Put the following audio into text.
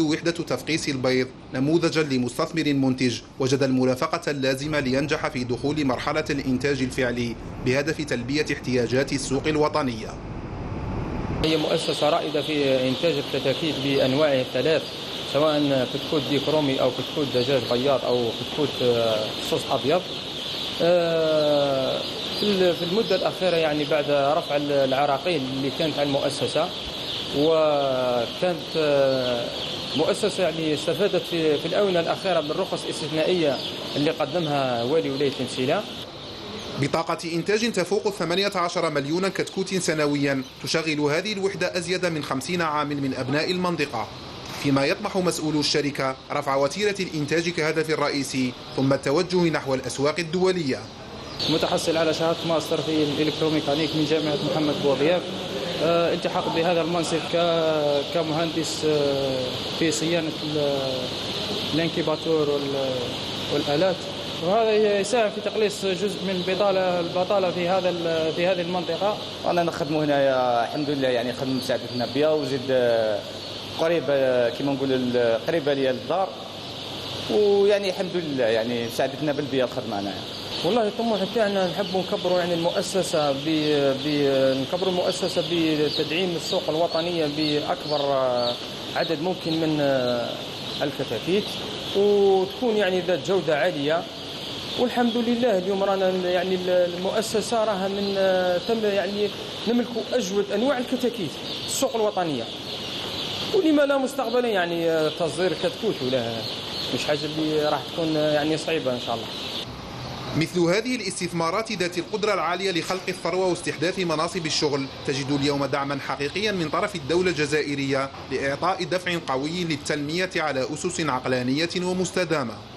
تعد وحدة تفقيس البيض نموذجا لمستثمر منتج وجد المرافقة اللازمة لينجح في دخول مرحلة الإنتاج الفعلي بهدف تلبية احتياجات السوق الوطنية. هي مؤسسة رائدة في إنتاج الكتاكيت بأنواعه الثلاث، سواء كتكوت ديكرومي أو كتكوت دجاج بياض أو كتكوت صوص أبيض. في المدة الأخيرة يعني بعد رفع العراقيل اللي كانت على المؤسسة، وكانت مؤسسة يعني استفادت في الآونة الأخيرة بالرخص الاستثنائية اللي قدمها والي ولاية المسيلة. بطاقة إنتاج تفوق 18 مليون كتكوت سنويا تشغل هذه الوحدة أزيد من 50 عامل من أبناء المنطقة، فيما يطمح مسؤولو الشركة رفع وتيرة الإنتاج كهدف رئيسي ثم التوجه نحو الأسواق الدولية. متحصل على شهادة ماستر في الإلكتروميكانيك من جامعة محمد بوضياف، التحق بهذا المنصب كمهندس في صيانة الانكيباتور والآلات، وهذا يساهم في تقليص جزء من البطالة في هذه المنطقة. أنا نخدمه هنا الحمد لله، يعني خدمة مساعدتنا بها وزيد قريبة كما نقول قريبة لي للدار، ويعني الحمد لله يعني مساعدتنا بالبيئة الخدمة هنا. والله الطموح تاعنا نحبوا نكبروا يعني المؤسسة نكبروا المؤسسة بتدعيم السوق الوطنية بأكبر عدد ممكن من الكتاكيت، وتكون يعني ذات جودة عالية. والحمد لله اليوم رانا يعني المؤسسة راها من تم يعني نملكوا أجود أنواع الكتاكيت السوق الوطنية، ولما لا مستقبلا يعني تصدير كتكوت، ولا مش حاجة اللي راح تكون يعني صعيبة إن شاء الله. مثل هذه الاستثمارات ذات القدرة العالية لخلق الثروة واستحداث مناصب الشغل تجد اليوم دعما حقيقيا من طرف الدولة الجزائرية لإعطاء دفع قوي للتنمية على أسس عقلانية ومستدامة.